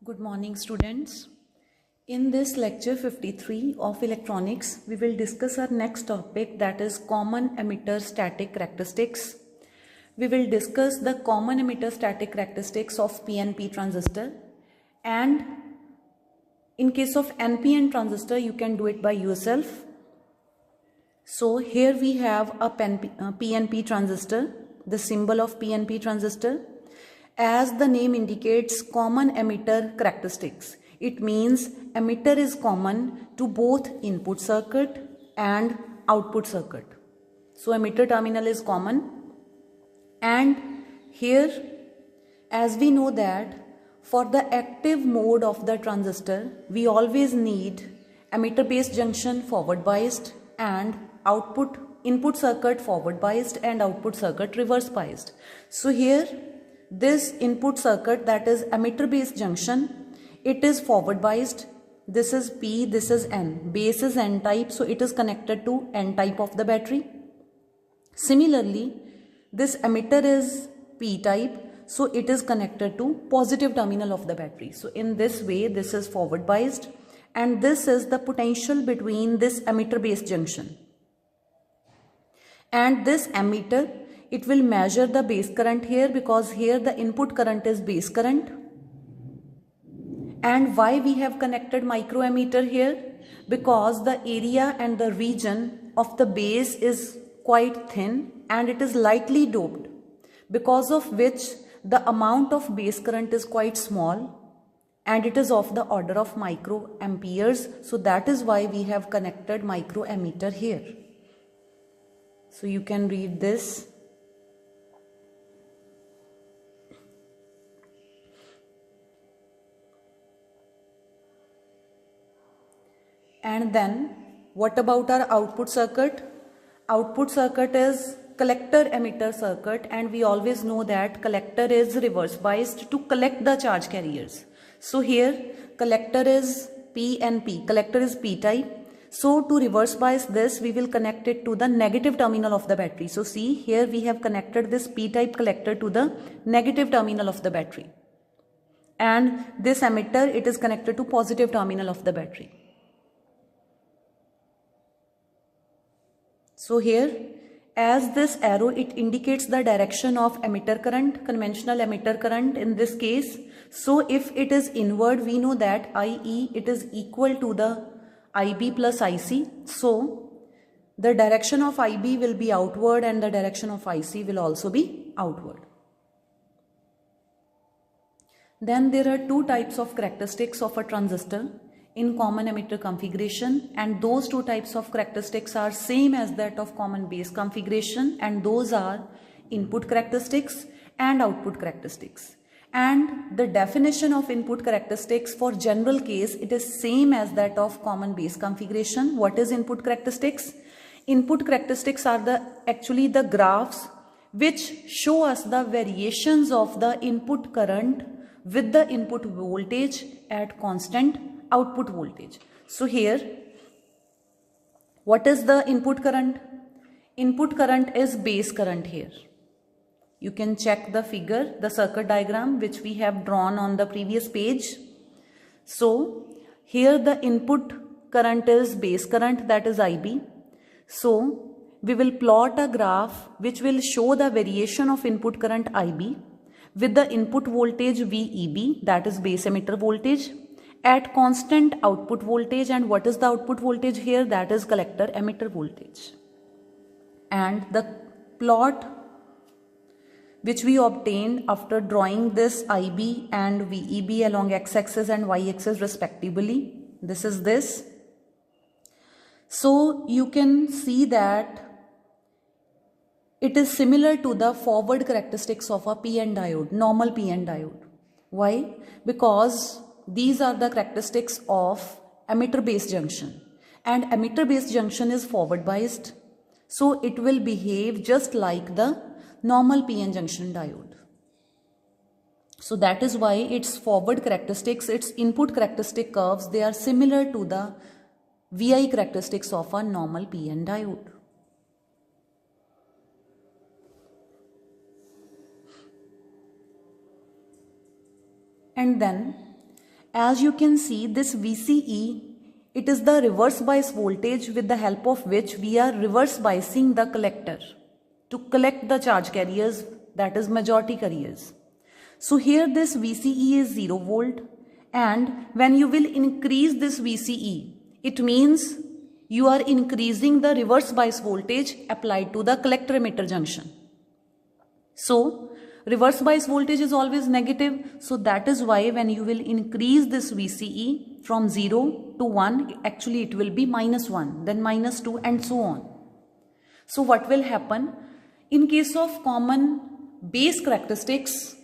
Good morning, students. In this lecture 53 of electronics, we will discuss our next topic, that is common emitter static characteristics. We will discuss the common emitter static characteristics of PNP transistor, and in case of NPN transistor you can do it by yourself. So here we have a PNP transistor, the symbol of PNP transistor. As the name indicates, common emitter characteristics. It means emitter is common to both input circuit and output circuit. So emitter terminal is common, and here, as we know that for the active mode of the transistor we always need emitter base junction forward biased and input circuit forward biased and output circuit reverse biased. So here this input circuit, that is emitter base junction, it is forward biased. This is P, this is N. Base is N type, so it is connected to N type of the battery. Similarly, this emitter is P type, so it is connected to positive terminal of the battery. So in this way, this is forward biased, and this is the potential between this emitter base junction. And this emitter, it will measure the base current here, because here the input current is base current. And why we have connected microammeter here? Because the area and the region of the base is quite thin and it is lightly doped, because of which the amount of base current is quite small and it is of the order of microamperes. So that is why we have connected microammeter here. So you can read this. And then what about our output circuit? Output circuit is collector emitter circuit, and we always know that collector is reverse biased to collect the charge carriers. So here collector is PNP, collector is P type. So to reverse bias this, we will connect it to the negative terminal of the battery. So see, here we have connected this P type collector to the negative terminal of the battery, and this emitter, it is connected to positive terminal of the battery. So here, as this arrow, it indicates the direction of emitter current, conventional emitter current in this case. So if it is inward, we know that IE, it is equal to the IB plus IC. So the direction of IB will be outward and the direction of IC will also be outward. Then there are two types of characteristics of a transistor in common emitter configuration, and those two types of characteristics are same as that of common base configuration, and those are input characteristics and output characteristics. And the definition of input characteristics for general case, it is same as that of common base configuration. What is input characteristics? Input characteristics are actually the graphs which show us the variations of the input current with the input voltage at constant output voltage. So here, what is the input current? Input current is base current here. You can check the figure, the circuit diagram which we have drawn on the previous page. So here the input current is base current, that is IB. So we will plot a graph which will show the variation of input current IB with the input voltage VEB, that is base emitter voltage, at constant output voltage. And what is the output voltage here? That is collector emitter voltage. And the plot which we obtained after drawing this IB and VEB along x-axis and y-axis respectively, this is this. So you can see that it is similar to the forward characteristics of a PN diode, normal PN diode. Why? Because these are the characteristics of emitter base junction, and emitter base junction is forward biased, so it will behave just like the normal PN junction diode. So that is why its forward characteristics, its input characteristic curves, they are similar to the VI characteristics of a normal PN diode. And then As you can see, this VCE, it is the reverse bias voltage with the help of which we are reverse biasing the collector to collect the charge carriers, that is majority carriers. So here this VCE is 0 volt, and when you will increase this VCE, it means you are increasing the reverse bias voltage applied to the collector emitter junction. So reverse bias voltage is always negative, so that is why when you will increase this VCE from 0 to 1, actually it will be -1, then -2 and so on. So what will happen? In case of common base characteristics,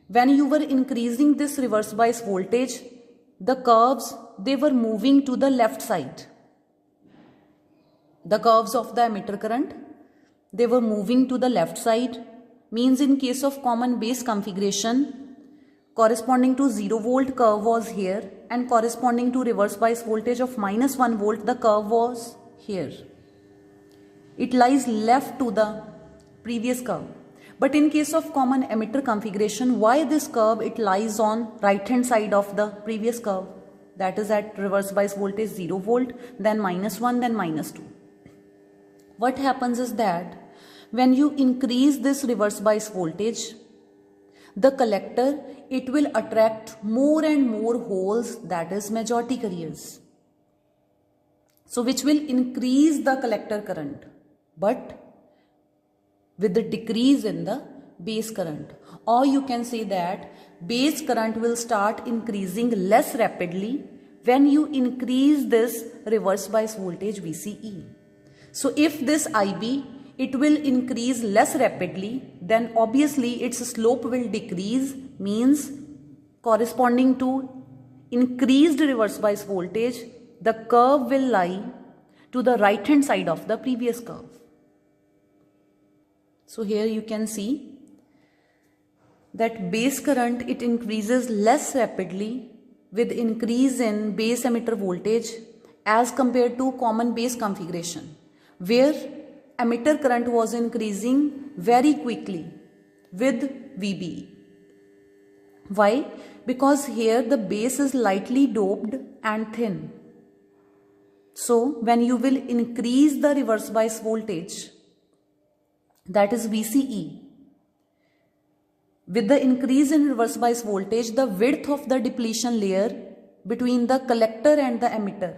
when you were increasing this reverse bias voltage, the curves, they were moving to the left side. The curves of the emitter current, they were moving to the left side. Means in case of common base configuration, corresponding to 0 volt curve was here, and corresponding to reverse bias voltage of -1 volt, the curve was here. It lies left to the previous curve. But in case of common emitter configuration, why this curve, it lies on right hand side of the previous curve, that is at reverse bias voltage 0 volt, then -1, then -2. What happens is that when you increase this reverse bias voltage, the collector, it will attract more and more holes, that is majority carriers. So which will increase the collector current, but with the decrease in the base current. Or you can say that base current will start increasing less rapidly when you increase this reverse bias voltage VCE. So if this IB, it will increase less rapidly, then obviously its slope will decrease, means corresponding to increased reverse bias voltage, the curve will lie to the right hand side of the previous curve. So here you can see that base current, it increases less rapidly with increase in base emitter voltage as compared to common base configuration, where emitter current was increasing very quickly with VBE. Why? Because here the base is lightly doped and thin. So when you will increase the reverse bias voltage, that is VCE, with the increase in reverse bias voltage, the width of the depletion layer between the collector and the emitter,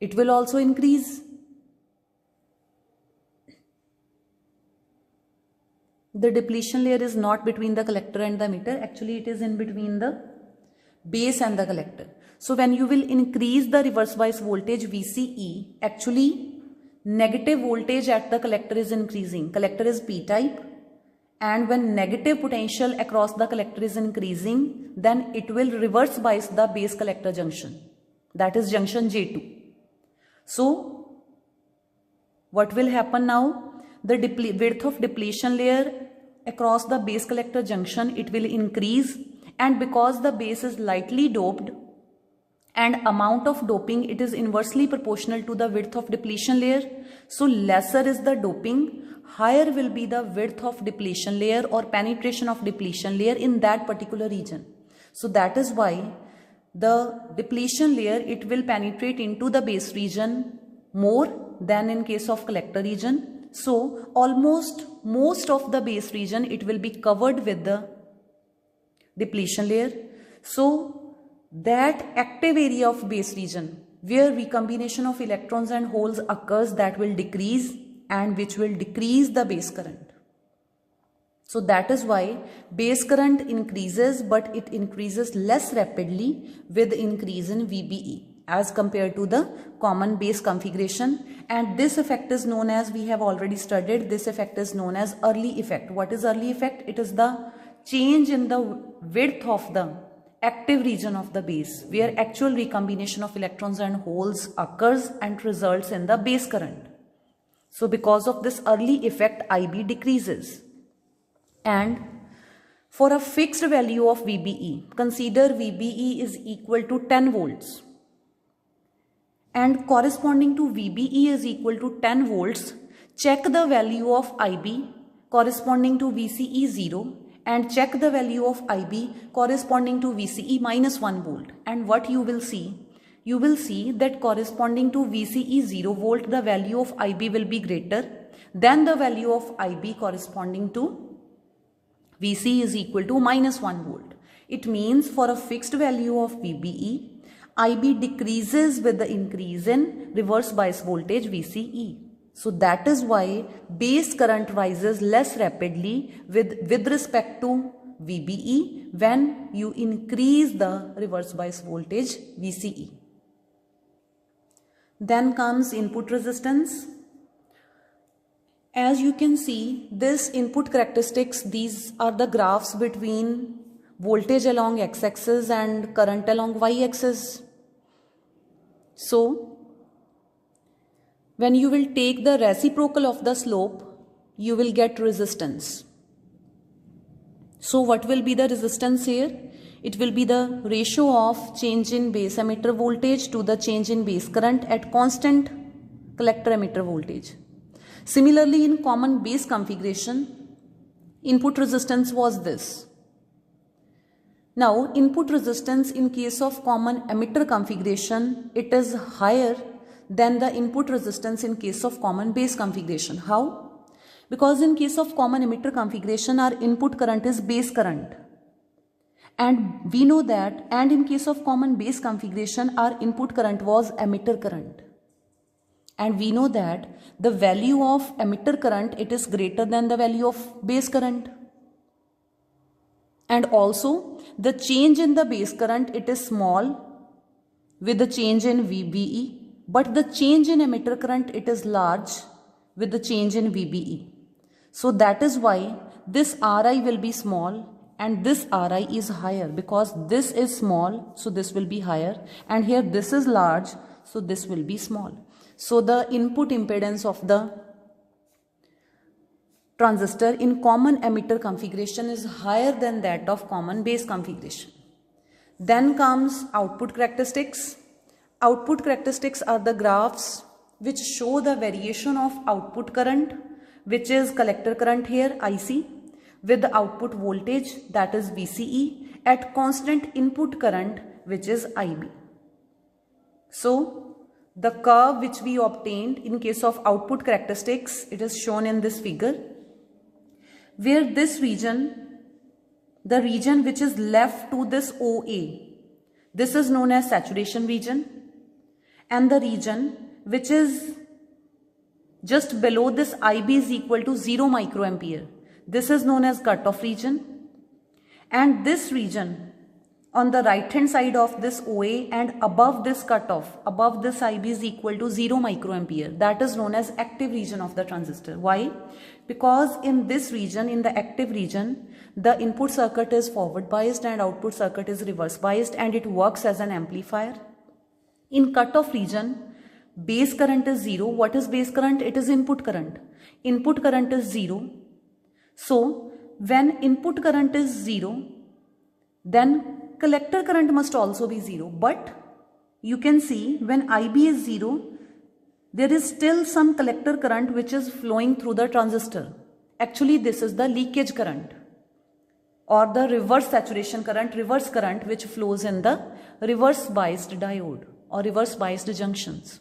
it will also increase. The depletion layer is not between the collector and the emitter, actually it is in between the base and the collector. So when you will increase the reverse bias voltage VCE, actually negative voltage at the collector is increasing. Collector is P-type, and when negative potential across the collector is increasing, then it will reverse bias the base collector junction, that is junction J2. So what will happen now? The width of depletion layer across the base collector junction, it will increase, and because the base is lightly doped and amount of doping, it is inversely proportional to the width of depletion layer. So lesser is the doping, higher will be the width of depletion layer or penetration of depletion layer in that particular region. So that is why the depletion layer, it will penetrate into the base region more than in case of collector region. So almost most of the base region, it will be covered with the depletion layer. So that active area of base region where recombination of electrons and holes occurs, that will decrease, and which will decrease the base current. So that is why base current increases, but it increases less rapidly with increase in VBE as compared to the common base configuration. And this effect is known as, we have already studied, this effect is known as early effect. What is early effect? It is the change in the width of the active region of the base where actual recombination of electrons and holes occurs and results in the base current. So because of this early effect, IB decreases. And for a fixed value of VBE, consider VBE is equal to 10 volts. And corresponding to VBE is equal to 10 volts, check the value of IB corresponding to VCE 0 and check the value of IB corresponding to VCE minus 1 volt. And what you will see? You will see that corresponding to VCE 0 volt, the value of IB will be greater than the value of IB corresponding to VCE is equal to minus 1 volt. It means for a fixed value of VBE, IB decreases with the increase in reverse bias voltage VCE. So that is why base current rises less rapidly with respect to VBE when you increase the reverse bias voltage VCE. Then comes input resistance. As you can see, this input characteristics, these are the graphs between voltage along x-axis and current along y-axis. So, when you will take the reciprocal of the slope, you will get resistance. So, what will be the resistance here? It will be the ratio of change in base emitter voltage to the change in base current at constant collector emitter voltage. Similarly, in common base configuration, input resistance was this. Now, input resistance in case of common emitter configuration, it is higher than the input resistance in case of common base configuration. How? Because in case of common emitter configuration, our input current is base current. And we know that, and in case of common base configuration, our input current was emitter current. And we know that the value of emitter current, it is greater than the value of base current. And also, the change in the base current, it is small with the change in VBE. But the change in emitter current, it is large with the change in VBE. So that is why this Ri will be small and this Ri is higher, because this is small, so this will be higher, and here this is large, so this will be small. So the input impedance of the transistor in common emitter configuration is higher than that of common base configuration. Then comes output characteristics. Output characteristics are the graphs which show the variation of output current, which is collector current here, IC, with the output voltage, that is VCE, at constant input current, which is IB. So, the curve which we obtained in case of output characteristics, it is shown in this figure, where this region, the region which is left to this OA, this is known as saturation region, and the region which is just below this IB is equal to 0 microampere. This is known as cutoff region, and this region on the right hand side of this OA and above this cutoff, above this IB is equal to 0 microampere, that is known as active region of the transistor. Why? Because in this region, in the active region, the input circuit is forward biased and output circuit is reverse biased, and it works as an amplifier. In cutoff region, base current is 0. What is base current? It is input current. Input current is 0. So, when input current is 0, then collector current must also be 0. But you can see when IB is 0, there is still some collector current which is flowing through the transistor. Actually, this is the leakage current or the reverse saturation current, reverse current which flows in the reverse biased diode or reverse biased junctions.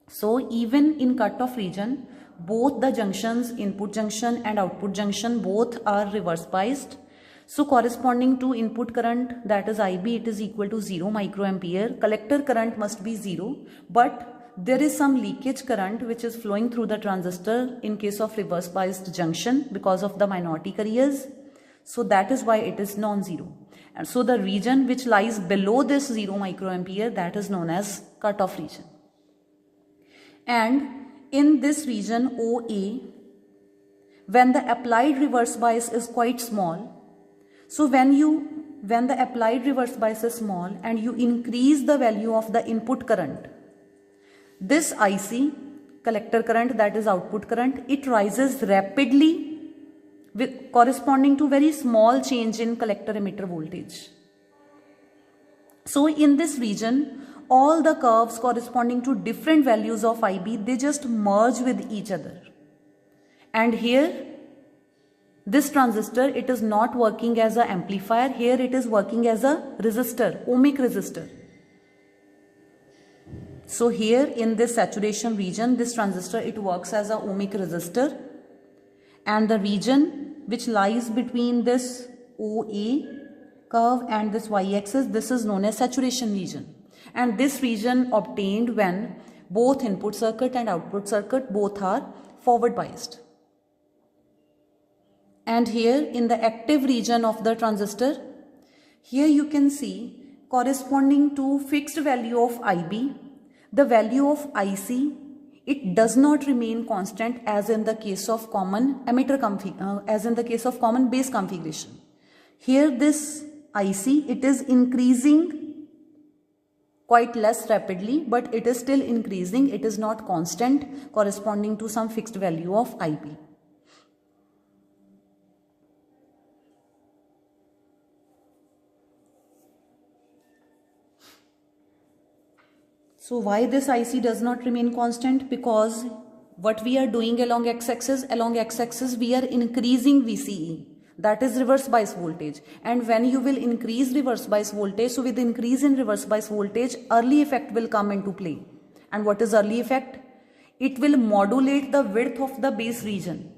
So even in cutoff region, both the junctions, input junction and output junction, both are reverse biased. So corresponding to input current, that is IB, it is equal to 0 microampere. Collector current must be 0, but there is some leakage current which is flowing through the transistor in case of reverse biased junction because of the minority carriers. So that is why it is non-zero. And so the region which lies below this 0 microampere, that is known as cutoff region. And in this region OA, when the applied reverse bias is quite small, so when the applied reverse bias is small and you increase the value of the input current, this IC, collector current, that is output current, it rises rapidly with corresponding to very small change in collector emitter voltage. So in this region, all the curves corresponding to different values of IB, they just merge with each other. And here, This transistor, it is not working as an amplifier. Here it is working as a resistor, ohmic resistor. So here in this saturation region, this transistor, it works as a ohmic resistor, and the region which lies between this OA curve and this y-axis, this is known as saturation region. And this region obtained when both input circuit and output circuit both are forward biased. And here in the active region of the transistor, here you can see corresponding to fixed value of IB, the value of IC, it does not remain constant as in the case of common base configuration. Here this IC, it is increasing quite less rapidly, but it is still increasing. It is not constant corresponding to some fixed value of IB. So why this IC does not remain constant? Because what we are doing along x-axis we are increasing VCE, that is reverse bias voltage. And when you will increase reverse bias voltage, so with increase in reverse bias voltage, early effect will come into play. And what is early effect? It will modulate the width of the base region,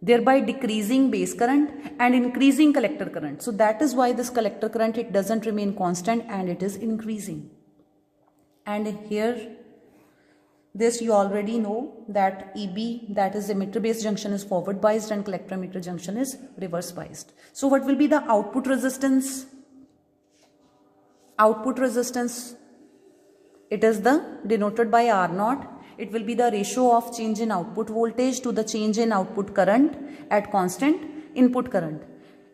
thereby decreasing base current and increasing collector current. So that is why this collector current, it doesn't remain constant and it is increasing. And here this you already know that EB, that is emitter base junction, is forward biased and collector emitter junction is reverse biased. So what will be the output resistance? Output resistance, it is denoted by R0. It will be the ratio of change in output voltage to the change in output current at constant input current.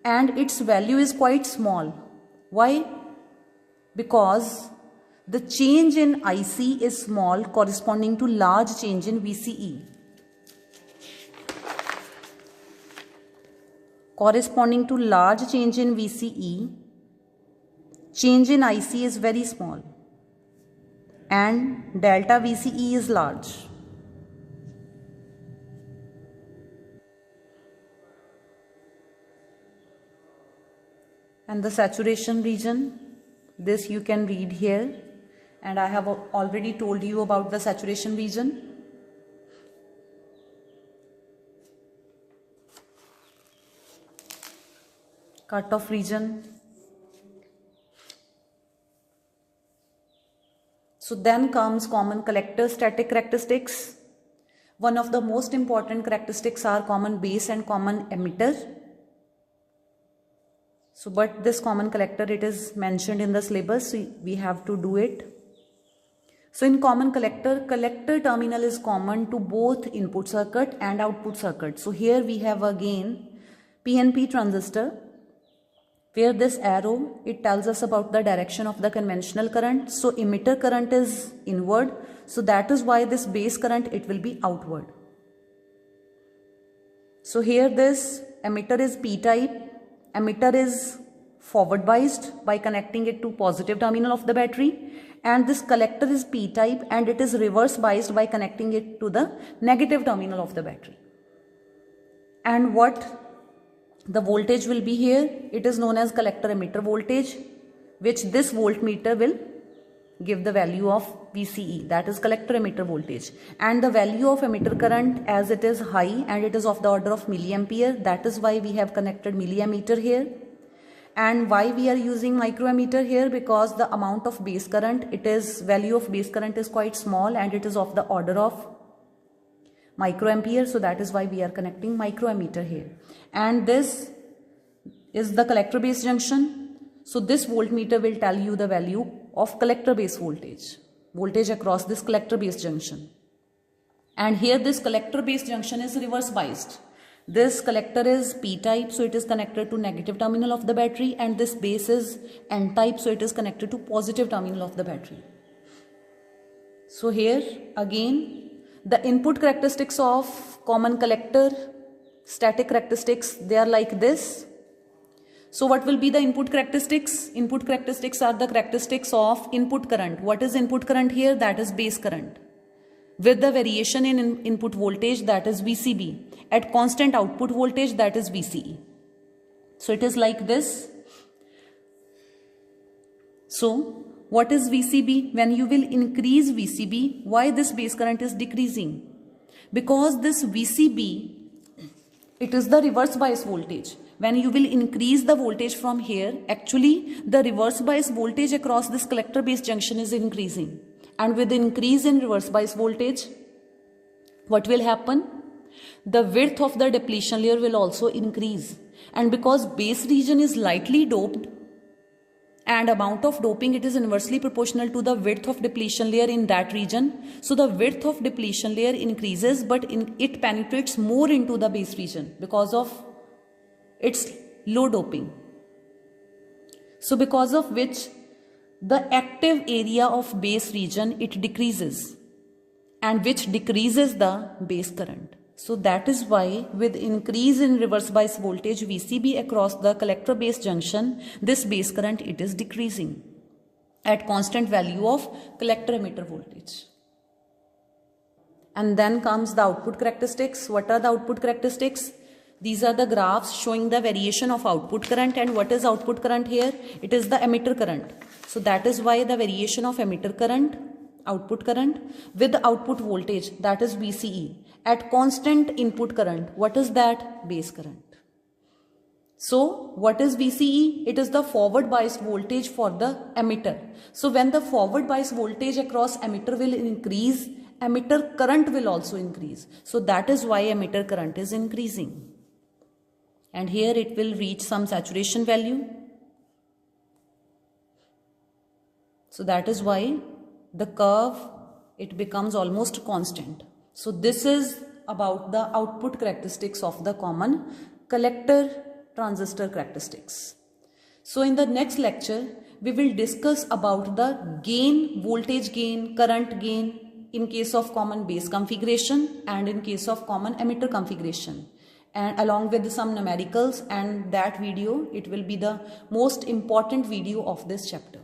And its value is quite small. Why? Because the change in IC is small corresponding to large change in VCE. Corresponding to large change in VCE, change in IC is very small and delta VCE is large. And the saturation region, this you can read here. And I have already told you about the saturation region. Cutoff region. So then comes common collector static characteristics. One of the most important characteristics are common base and common emitter. So but this common collector, it is mentioned in the syllabus, so we have to do it. So in common collector, collector terminal is common to both input circuit and output circuit. So here we have again PNP transistor, where this arrow, it tells us about the direction of the conventional current. So emitter current is inward. So that is why this base current, it will be outward. So here this emitter is P-type. Emitter is forward biased by connecting it to positive terminal of the battery. And this collector is P-type and it is reverse biased by connecting it to the negative terminal of the battery. And what the voltage will be here, it is known as collector emitter voltage, which this voltmeter will give the value of VCE, that is collector emitter voltage. And the value of emitter current, as it is high and it is of the order of milliampere, that is why we have connected milliammeter here. And why we are using microammeter here? Because the amount of base current, value of base current is quite small and it is of the order of microampere. So that is why we are connecting microammeter here. And this is the collector base junction. So this voltmeter will tell you the value of collector base voltage across this collector base junction. And here this collector base junction is reverse biased. This collector is P-type, so it is connected to negative terminal of the battery, and this base is N-type, so it is connected to positive terminal of the battery. So here again the input characteristics of common collector static characteristics, they are like this. So what will be the input characteristics? Input characteristics are the characteristics of input current. What is input current here? That is base current, with the variation in input voltage, that is VCB. at constant output voltage, that is VCE. So it is like this. So what is VCB? When you will increase VCB, why this base current is decreasing? Because this VCB, it is the reverse bias voltage. When you will increase the voltage from here, actually the reverse bias voltage across this collector base junction is increasing. And with increase in reverse bias voltage, what will happen? The width of the depletion layer will also increase. And because base region is lightly doped, and amount of doping, it is inversely proportional to the width of depletion layer in that region. So the width of depletion layer increases, but it penetrates more into the base region because of its low doping. So because of which the active area of base region, it decreases, and which decreases the base current. So that is why with increase in reverse bias voltage VCB across the collector base junction, this base current, it is decreasing at constant value of collector emitter voltage. And then comes the output characteristics. What are the output characteristics? These are the graphs showing the variation of output current. And what is output current here? It is the emitter current. So that is why the variation of emitter current, output current with output voltage, that is VCE. At constant input current, what is that? Base current. So what is VCE? It is the forward bias voltage for the emitter. So when the forward bias voltage across emitter will increase, emitter current will also increase. So that is why emitter current is increasing. And here it will reach some saturation value. So that is why the curve, it becomes almost constant. So this is about the output characteristics of the common collector transistor characteristics. So in the next lecture, we will discuss about the gain, voltage gain, current gain in case of common base configuration and in case of common emitter configuration, and along with some numericals, and that video, it will be the most important video of this chapter.